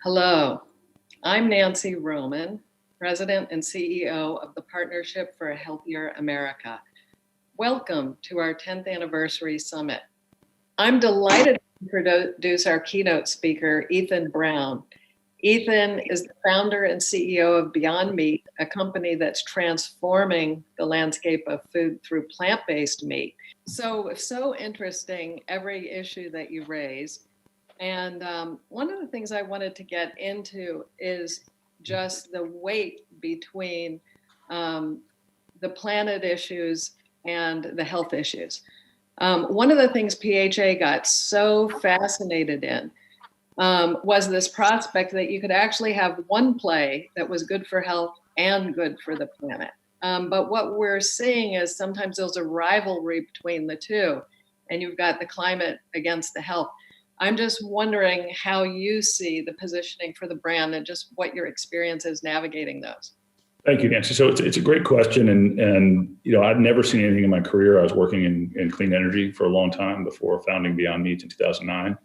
Hello, I'm Nancy Roman, President and CEO of the Partnership for a Healthier America. Welcome to our 10th anniversary summit. I'm delighted to introduce our keynote speaker, Ethan Brown. Ethan is the founder and CEO of Beyond Meat, a company that's transforming the landscape of food through plant-based meat. So interesting, every issue that you raise. And one of the things I wanted to get into is just the weight between the planet issues and the health issues. One of the things PHA got so fascinated in was this prospect that you could actually have one play that was good for health and good for the planet. But what we're seeing is sometimes there's a rivalry between the two, and you've got the climate against the health. I'm just wondering how you see the positioning for the brand and just what your experience is navigating those. Thank you, Nancy. So it's a great question, and I'd never seen anything in my career. I was working in clean energy for a long time before founding Beyond Meat in 2009,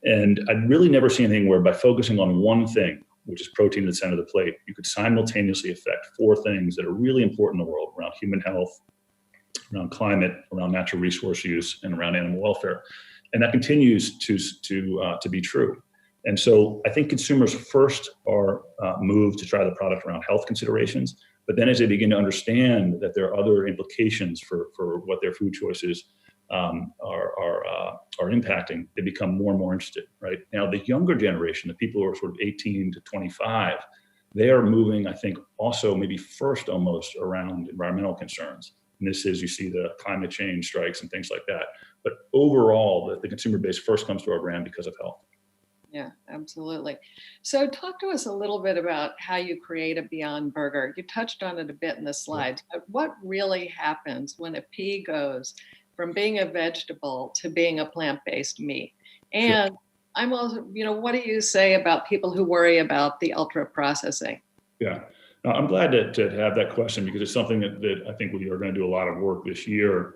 and I'd really never seen anything where by focusing on one thing, which is protein at the center of the plate, you could simultaneously affect four things that are really important in the world around human health, around climate, around natural resource use, and around animal welfare. And that continues to be true. And so I think consumers first are moved to try the product around health considerations, but then as they begin to understand that there are other implications for what their food choices are impacting, they become more and more interested, right? Now, the younger generation, the people who are sort of 18 to 25, they are moving, I think, also maybe first almost around environmental concerns. And this is, you see the climate change strikes and things like that. But overall, the consumer base first comes to our brand because of health. Yeah, absolutely. So talk to us a little bit about how you create a Beyond Burger. You touched on it a bit in the slides, but what really happens when a pea goes from being a vegetable to being a plant-based meat? And sure. I'm also, what do you say about people who worry about the ultra processing? Yeah. I'm glad to have that question because it's something that I think we are going to do a lot of work this year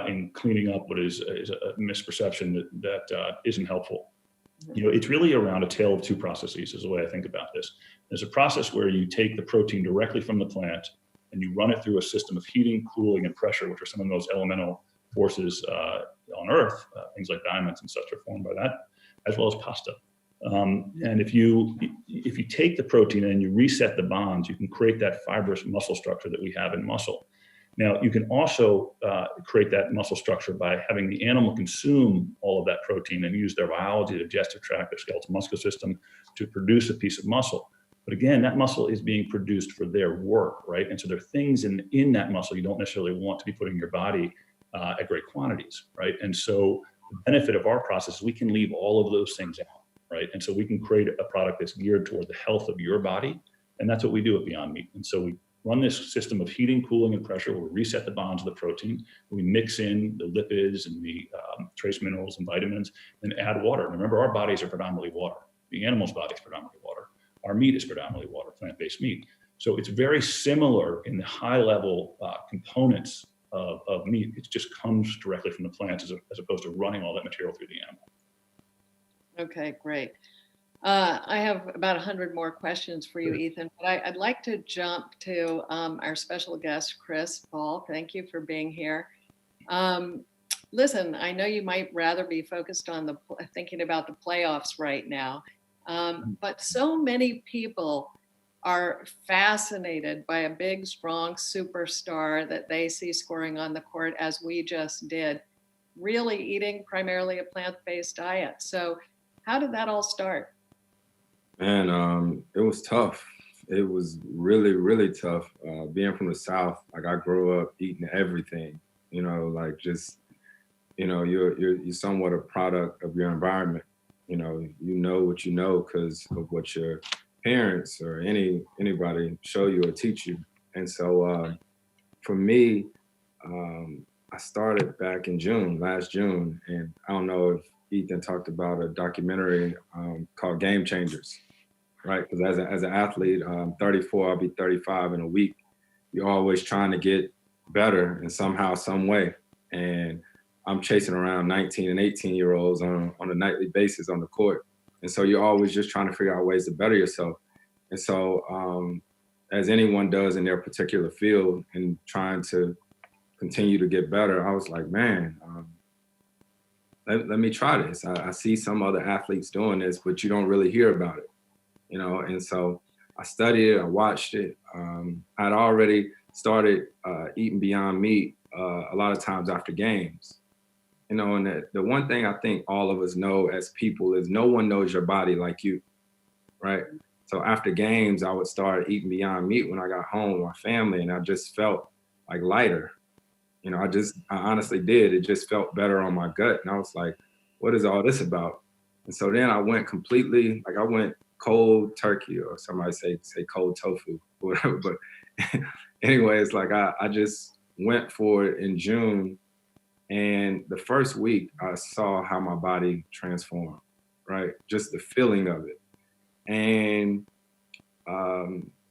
in cleaning up what is a misperception that isn't helpful. It's really around a tale of two processes is the way I think about this. There's a process where you take the protein directly from the plant and you run it through a system of heating, cooling, and pressure, which are some of the most elemental forces on Earth. Things like diamonds and such are formed by that, as well as pasta. And if you take the protein and you reset the bonds, you can create that fibrous muscle structure that we have in muscle. Now, you can also create that muscle structure by having the animal consume all of that protein and use their biology, their digestive tract, their skeletal muscular system to produce a piece of muscle. But again, that muscle is being produced for their work, right? And so there are things in that muscle you don't necessarily want to be putting in your body at great quantities, right? And so the benefit of our process is we can leave all of those things out, right? And so we can create a product that's geared toward the health of your body. And that's what we do at Beyond Meat. And so we run this system of heating, cooling, and pressure where we reset the bonds of the protein. We mix in the lipids and the trace minerals and vitamins, and add water. Remember, our bodies are predominantly water. The animal's body is predominantly water. Our meat is predominantly water, plant-based meat. So it's very similar in the high-level components of meat. It just comes directly from the plant as opposed to running all that material through the animal. Okay, great. I have about 100 more questions for you, Ethan, but I'd like to jump to our special guest, Chris Paul. Thank you for being here. Listen, I know you might rather be focused on thinking about the playoffs right now, but so many people are fascinated by a big, strong superstar that they see scoring on the court, as we just did, really eating primarily a plant-based diet. So how did that all start? Man, it was tough. It was really, really tough. Being from the South, like I grew up eating everything, like just, you're somewhat a product of your environment. You know what you know because of what your parents or anybody show you or teach you. And so for me, I started back in last June, and I don't know if Ethan talked about a documentary called Game Changers. Right, because as an athlete, I'm 34, I'll be 35 in a week. You're always trying to get better in somehow, some way. And I'm chasing around 19 and 18-year-olds on a nightly basis on the court. And so you're always just trying to figure out ways to better yourself. And so, as anyone does in their particular field and trying to continue to get better, I was like, man, let me try this. I see some other athletes doing this, but you don't really hear about it, you know? And so I studied it, I watched it. I'd already started eating Beyond Meat a lot of times after games, you know, and the one thing I think all of us know as people is no one knows your body like you, right? So after games, I would start eating Beyond Meat when I got home with my family, and I just felt like lighter. You know, I honestly did. It just felt better on my gut. And I was like, what is all this about? And so then I went completely, like I went cold turkey, or somebody say cold tofu or whatever. But anyway, it's like I just went for it in June. And the first week I saw how my body transformed, right? Just the feeling of it. And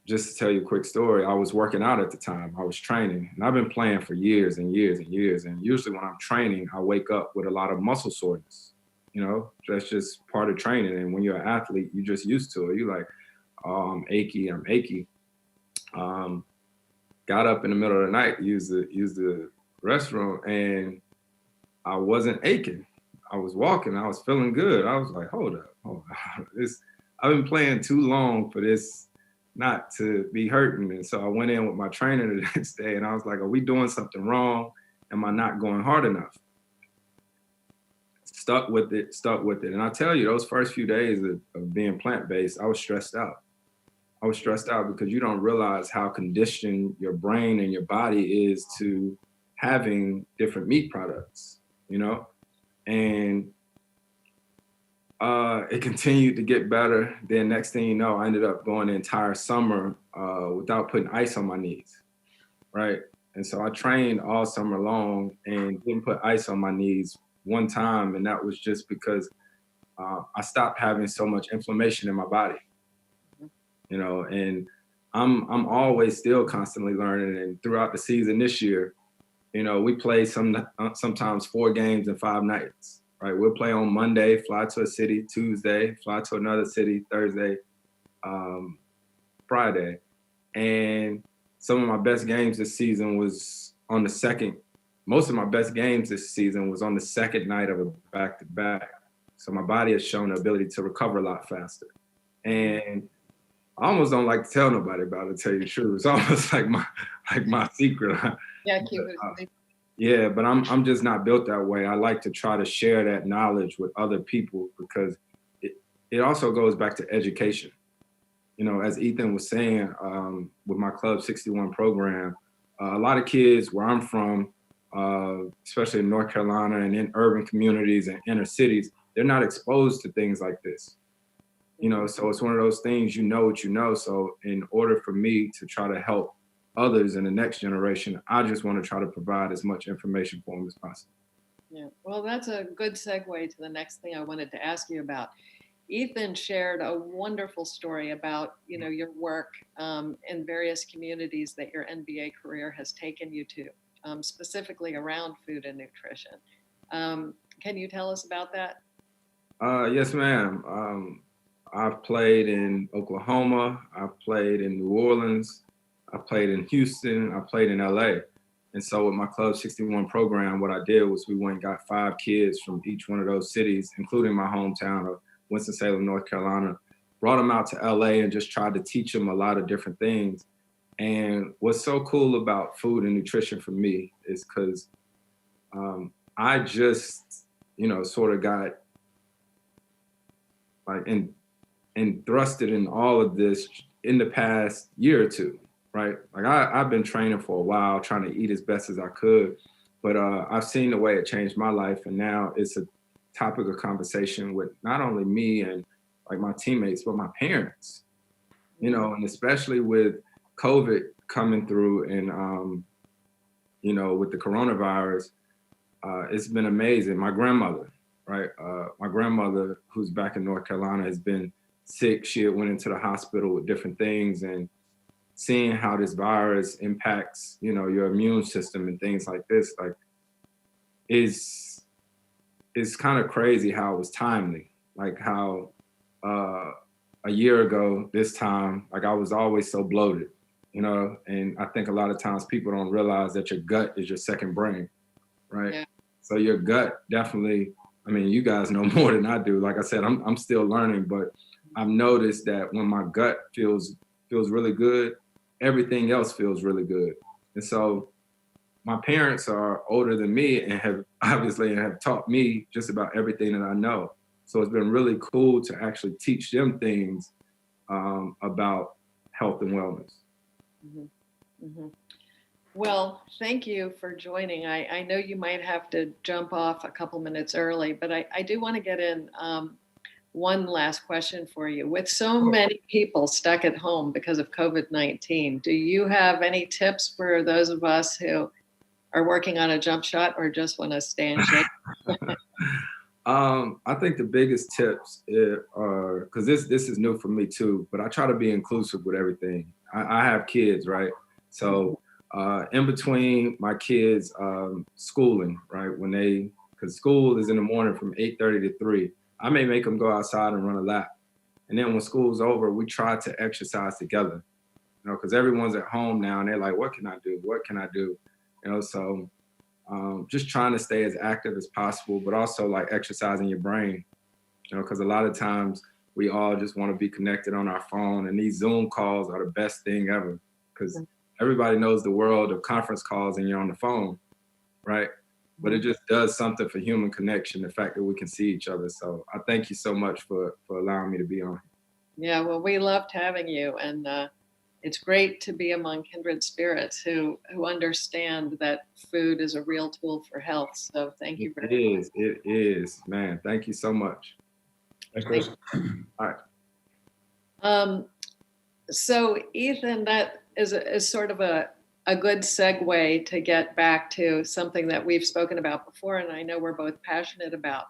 just to tell you a quick story, I was working out at the time. I was training, and I've been playing for years and years and years. And usually when I'm training, I wake up with a lot of muscle soreness. You know, that's just part of training. And when you're an athlete, you're just used to it. You're like, oh, I'm achy. Got up in the middle of the night, used the restroom, and I wasn't aching. I was walking. I was feeling good. I was like, hold up. I've been playing too long for this not to be hurting. And so I went in with my trainer the next day, and I was like, are we doing something wrong? Am I not going hard enough? Stuck with it. And I tell you, those first few days of being plant-based, I was stressed out. I was stressed out because you don't realize how conditioned your brain and your body is to having different meat products, you know? And it continued to get better. Then next thing you know, I ended up going the entire summer without putting ice on my knees, right? And so I trained all summer long and didn't put ice on my knees one time. And that was just because I stopped having so much inflammation in my body, you know, and I'm always still constantly learning. And throughout the season this year, you know, we play sometimes 4 games in 5 nights. Right, we'll play on Monday, fly to a city, Tuesday, fly to another city, Thursday, Friday. And some of my best games this season was on the second. Most of my best games this season was on the second night of a back-to-back. So my body has shown the ability to recover a lot faster. And I almost don't like to tell nobody about it, to tell you the truth. It's almost like my secret. Yeah, keep it. Yeah, but I'm just not built that way. I like to try to share that knowledge with other people because it also goes back to education. You know, as Ethan was saying, with my Club 61 program, a lot of kids where I'm from, especially in North Carolina and in urban communities and inner cities, they're not exposed to things like this. You know, so it's one of those things, you know what you know. So in order for me to try to help others in the next generation, I just want to try to provide as much information for them as possible. Yeah, well, that's a good segue to the next thing I wanted to ask you about. Ethan shared a wonderful story about, you know, your work in various communities that your NBA career has taken you to, specifically around food and nutrition. Can you tell us about that? Yes, ma'am. I've played in Oklahoma. I've played in New Orleans. I played in Houston, I played in LA. And so with my Club 61 program, what I did was we went and got 5 kids from each one of those cities, including my hometown of Winston-Salem, North Carolina, brought them out to LA and just tried to teach them a lot of different things. And what's so cool about food and nutrition for me is because I just, you know, sort of got like and thrusted in all of this in the past year or two. Right? Like I've been training for a while, trying to eat as best as I could, but I've seen the way it changed my life. And now it's a topic of conversation with not only me and like my teammates, but my parents, you know, and especially with COVID coming through and, you know, with the coronavirus, it's been amazing. My grandmother, right? My grandmother, who's back in North Carolina, has been sick. She had went into the hospital with different things, and seeing how this virus impacts, you know, your immune system and things like this, like, is kind of crazy how it was timely. Like how a year ago, this time, like I was always so bloated, you know, and I think a lot of times people don't realize that your gut is your second brain, right? Yeah. So your gut definitely, I mean, you guys know more than I do. Like I said, I'm still learning, but I've noticed that when my gut feels really good, everything else feels really good. And so my parents are older than me and have obviously have taught me just about everything that I know. So it's been really cool to actually teach them things about health and wellness. Mhm. Mhm. Well, thank you for joining. I know you might have to jump off a couple minutes early, but I do want to get in one last question for you. With so many people stuck at home because of COVID-19, do you have any tips for those of us who are working on a jump shot or just want to stay in shape? I think the biggest tips are, because this is new for me too, but I try to be inclusive with everything. I have kids, right? So in between my kids schooling, right, because school is in the morning from 8:30 to 3, I may make them go outside and run a lap. And then when school's over, we try to exercise together, you know, because everyone's at home now and they're like, what can I do? What can I do? You know, so just trying to stay as active as possible, but also like exercising your brain, you know, because a lot of times we all just want to be connected on our phone, and these Zoom calls are the best thing ever because everybody knows the world of conference calls and you're on the phone, right? But it just does something for human connection, the fact that we can see each other. So I thank you so much for allowing me to be on. Yeah, well, we loved having you, and it's great to be among kindred spirits who understand that food is a real tool for health. So thank you very much. It is, man. Thank you so much. Thanks, Chris. All right. So Ethan, that is sort of a good segue to get back to something that we've spoken about before, and I know we're both passionate about.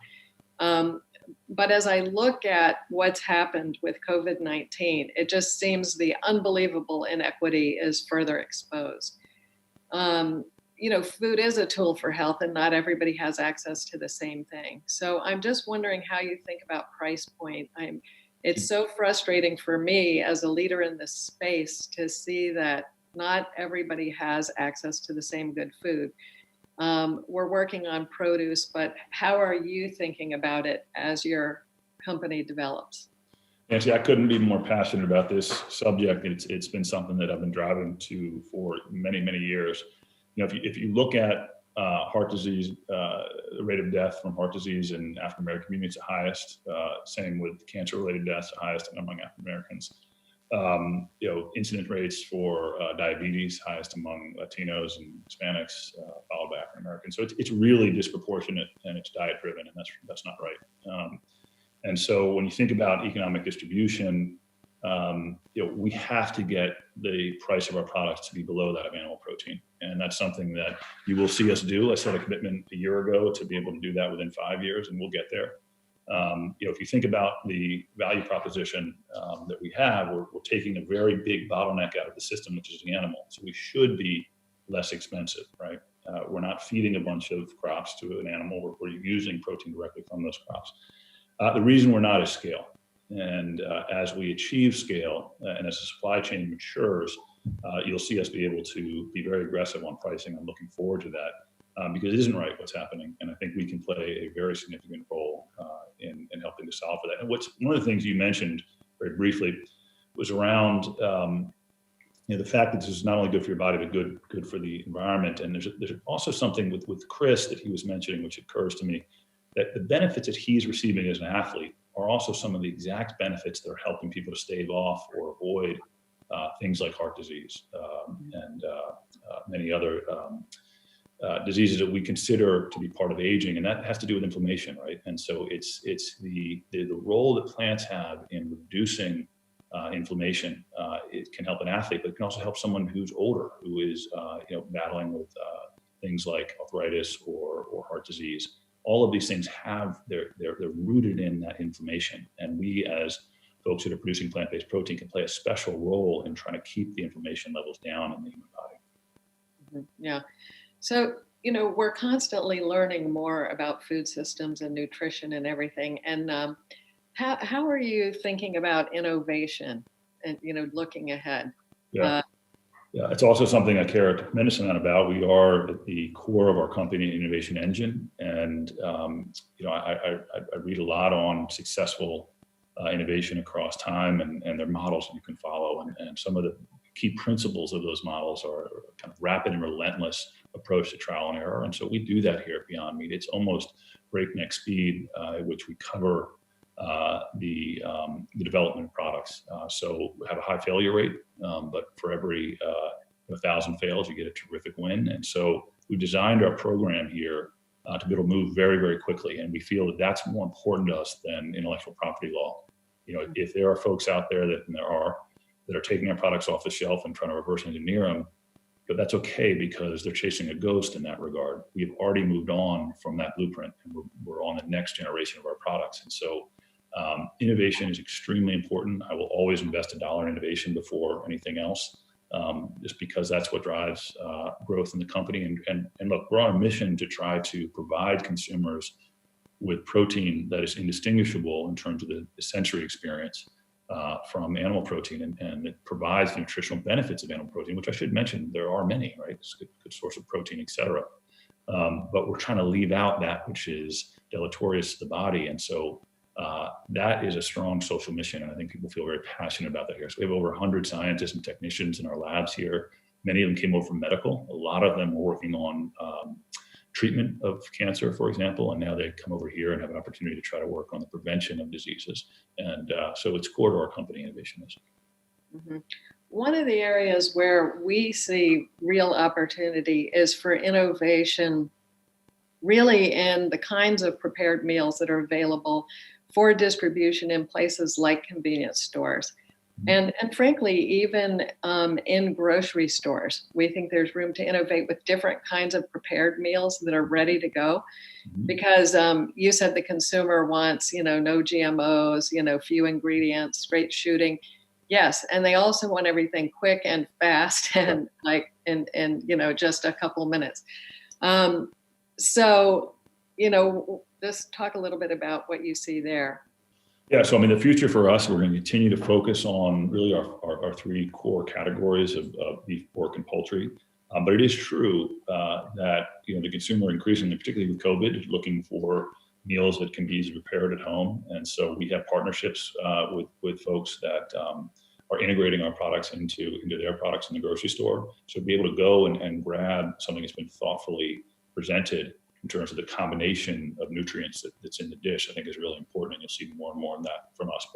But as I look at what's happened with COVID-19, it just seems the unbelievable inequity is further exposed. You know, food is a tool for health and not everybody has access to the same thing. So I'm just wondering how you think about price point. It's so frustrating for me as a leader in this space to see that not everybody has access to the same good food. We're working on produce, but how are you thinking about it as your company develops? Nancy, I couldn't be more passionate about this subject. It's been something that I've been driving to for many, many years. You know, if you look at heart disease, the rate of death from heart disease in African American communities, the highest. Same with cancer-related deaths, the highest among African Americans. You know, incident rates for diabetes, highest among Latinos and Hispanics, followed by African Americans. So it's really disproportionate, and it's diet driven, and that's not right. And so when you think about economic distribution, you know, we have to get the price of our products to be below that of animal protein. And that's something that you will see us do. I set a commitment a year ago to be able to do that within 5 years, and we'll get there. You know, if you think about the value proposition that we have, we're taking a very big bottleneck out of the system, which is the animal. So we should be less expensive, right? We're not feeding a bunch of crops to an animal. We're using protein directly from those crops. The reason we're not is scale. And as we achieve scale and as the supply chain matures, you'll see us be able to be very aggressive on pricing. I'm looking forward to that because it isn't right what's happening. And I think we can play a very significant role in helping to solve for that. And one of the things you mentioned very briefly was around you know, the fact that this is not only good for your body, but good for the environment. And there's also something with Chris that he was mentioning, which occurs to me, that the benefits that he's receiving as an athlete are also some of the exact benefits that are helping people to stave off or avoid things like heart disease and many other diseases that we consider to be part of aging, and that has to do with inflammation, right? And so it's the role that plants have in reducing inflammation. It can help an athlete, but it can also help someone who's older, who is you know, battling with things like arthritis or heart disease. All of these things they're rooted in that inflammation, and we as folks that are producing plant-based protein can play a special role in trying to keep the inflammation levels down in the human body. Mm-hmm. Yeah. So, you know, we're constantly learning more about food systems and nutrition and everything. And how are you thinking about innovation and, looking ahead? Yeah. Yeah, it's also something I care a tremendous amount about. We are at the core of our company innovation engine, and I read a lot on successful innovation across time and their models that you can follow, and some of the key principles of those models are kind of rapid and relentless approach to trial and error, and so we do that here at Beyond Meat. It's almost breakneck speed at which we cover the development of products. So we have a high failure rate, but for every 1,000 fails, you get a terrific win. And so we designed our program here to be able to move very, very quickly. And we feel that that's more important to us than intellectual property law. If there are folks out there that are taking our products off the shelf and trying to reverse engineer them, but that's okay because they're chasing a ghost in that regard. We've already moved on from that blueprint, and we're on the next generation of our products. And so innovation is extremely important. I will always invest $1 in innovation before anything else, just because that's what drives growth in the company. And look, we're on a mission to try to provide consumers with protein that is indistinguishable in terms of the sensory experience from animal protein, and it provides the nutritional benefits of animal protein, which I should mention, there are many, right? It's a good source of protein, et cetera. But we're trying to leave out that which is deleterious to the body. And so that is a strong social mission, and I think people feel very passionate about that here. So we have over 100 scientists and technicians in our labs here. Many of them came over from medical. A lot of them were working on treatment of cancer, for example, and now they come over here and have an opportunity to try to work on the prevention of diseases. And so it's core to our company, innovation is. Mm-hmm. One of the areas where we see real opportunity is for innovation really in the kinds of prepared meals that are available for distribution in places like convenience stores. And frankly, even in grocery stores, we think there's room to innovate with different kinds of prepared meals that are ready to go. Because you said the consumer wants, no GMOs, few ingredients, straight shooting. Yes, and they also want everything quick and fast and in just a couple minutes. So, just talk a little bit about what you see there. Yeah, so the future for us, we're going to continue to focus on really our three core categories of beef, pork, and poultry. But it is true that the consumer increasingly, particularly with COVID, is looking for meals that can be easily prepared at home. And so we have partnerships with folks that are integrating our products into their products in the grocery store. So be able to go and grab something that's been thoughtfully presented in terms of the combination of nutrients that's in the dish, I think is really important, and you'll see more and more of that from us.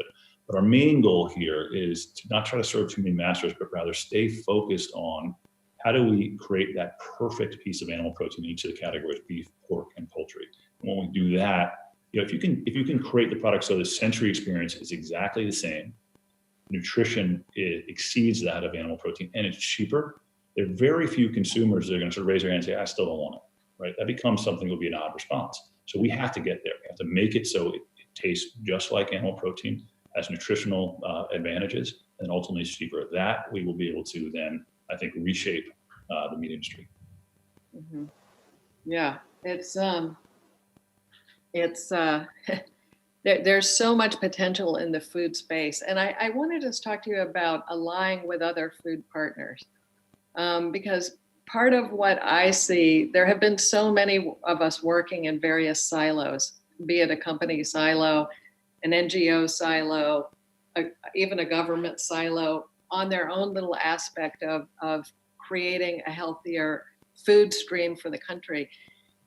But our main goal here is to not try to serve too many masters, but rather stay focused on how do we create that perfect piece of animal protein in each of the categories, beef, pork, and poultry. And when we do that, if you can create the product so the sensory experience is exactly the same, nutrition exceeds that of animal protein, and it's cheaper, there are very few consumers that are going to sort of raise their hand and say, I still don't want it. Right? That becomes something that will be an odd response. So we have to get there. We have to make it so it tastes just like animal protein, has nutritional advantages, and ultimately is cheaper. That we will be able to then, I think, reshape the meat industry. Mm-hmm. Yeah, there's so much potential in the food space. And I wanted to just talk to you about allying with other food partners, because part of what I see, there have been so many of us working in various silos, be it a company silo, an NGO silo, even a government silo, on their own little aspect of creating a healthier food stream for the country.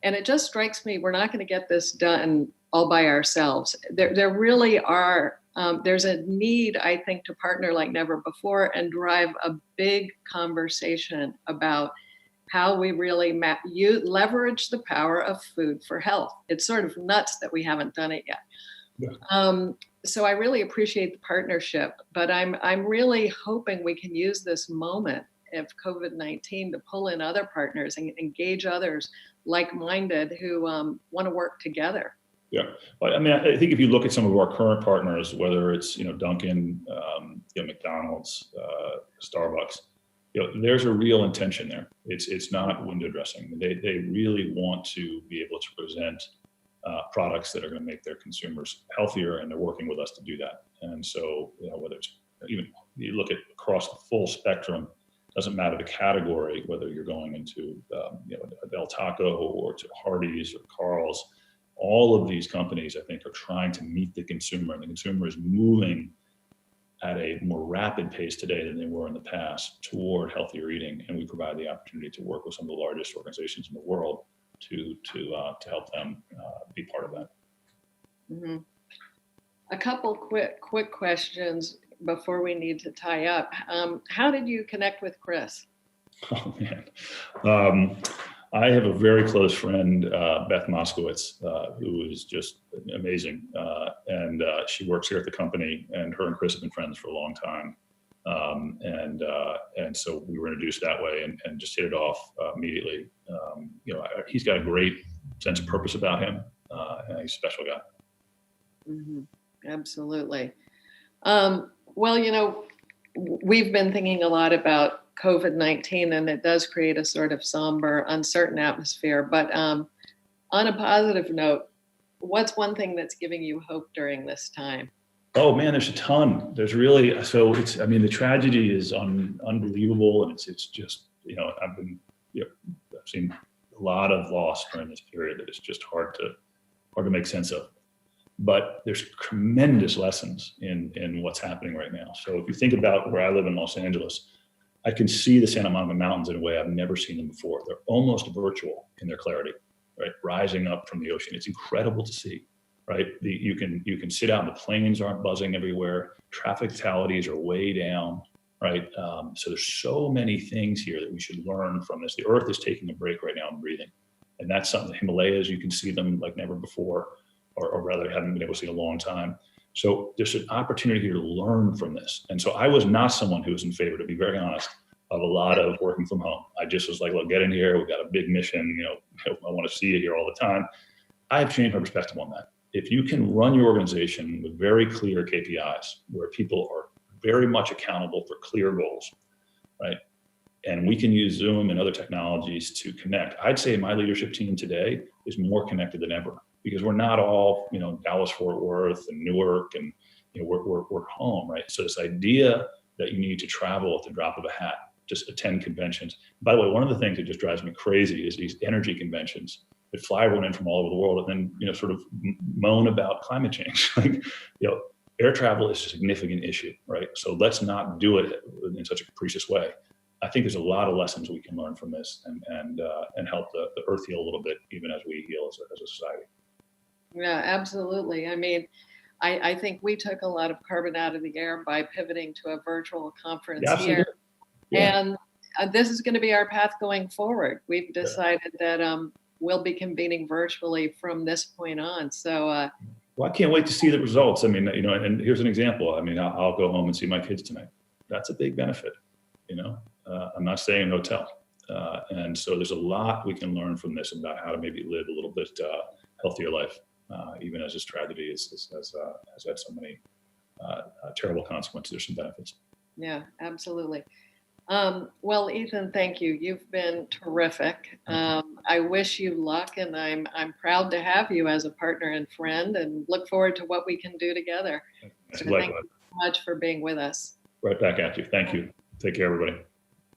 And it just strikes me, we're not going to get this done all by ourselves. There really are, there's a need, I think, to partner like never before and drive a big conversation about how we really leverage the power of food for health. It's sort of nuts that we haven't done it yet. Yeah. So I really appreciate the partnership, but I'm really hoping we can use this moment of COVID-19 to pull in other partners and engage others like-minded who want to work together. Yeah, well, I think if you look at some of our current partners, whether it's Dunkin', McDonald's, Starbucks, there's a real intention there. It's not window dressing. They really want to be able to present products that are going to make their consumers healthier, and they're working with us to do that. And so, whether it's even you look at across the full spectrum, doesn't matter the category, whether you're going into a Del Taco or to Hardee's or Carl's, all of these companies, I think, are trying to meet the consumer, and the consumer is moving at a more rapid pace today than they were in the past toward healthier eating. And we provide the opportunity to work with some of the largest organizations in the world to help them be part of that. Mm-hmm. A couple quick questions before we need to tie up. How did you connect with Chris? Oh man, I have a very close friend, Beth Moskowitz, who is just amazing, and she works here at the company. And her and Chris have been friends for a long time, and so we were introduced that way, and just hit it off immediately. He's got a great sense of purpose about him, and he's a special guy. Mm-hmm. Absolutely. Well, we've been thinking a lot about COVID-19, and it does create a sort of somber, uncertain atmosphere. But on a positive note, what's one thing that's giving you hope during this time? Oh man, there's a ton. There's really, the tragedy is unbelievable, and it's just, I've seen a lot of loss during this period that it's just hard to make sense of. But there's tremendous lessons in what's happening right now. So if you think about where I live in Los Angeles, I can see the Santa Monica Mountains in a way I've never seen them before. They're almost virtual in their clarity, right? Rising up from the ocean. It's incredible to see, right? You can sit out and the planes aren't buzzing everywhere. Traffic fatalities are way down, right? So there's so many things here that we should learn from this. The Earth is taking a break right now and breathing. And that's something, the Himalayas, you can see them like never before, or rather haven't been able to see in a long time. So there's an opportunity here to learn from this. And so I was not someone who was in favor, to be very honest, of a lot of working from home. I just was like, well, get in here. We've got a big mission. I want to see you here all the time. I have changed my perspective on that. If you can run your organization with very clear KPIs, where people are very much accountable for clear goals, right? And we can use Zoom and other technologies to connect. I'd say my leadership team today is more connected than ever, because we're not all, Dallas, Fort Worth and Newark, and we're home, right? So this idea that you need to travel at the drop of a hat, just attend conventions. By the way, one of the things that just drives me crazy is these energy conventions that fly everyone in from all over the world, and then sort of moan about climate change. Air travel is a significant issue, right? So let's not do it in such a capricious way. I think there's a lot of lessons we can learn from this, and help the Earth heal a little bit, even as we heal as a society. Yeah, absolutely. I think we took a lot of carbon out of the air by pivoting to a virtual conference here. Yeah. And this is going to be our path going forward. We've decided that we'll be convening virtually from this point on. So, well, I can't wait to see the results. And here's an example. I'll go home and see my kids tonight. That's a big benefit. I'm not staying in a hotel. And so there's a lot we can learn from this about how to maybe live a little bit healthier life. Even as this tragedy has had so many terrible consequences, there's some benefits. Yeah, absolutely. Well, Ethan, thank you. You've been terrific. I wish you luck, and I'm proud to have you as a partner and friend, and look forward to what we can do together. So thank you so much for being with us. Right back at you. Thank you. Take care, everybody.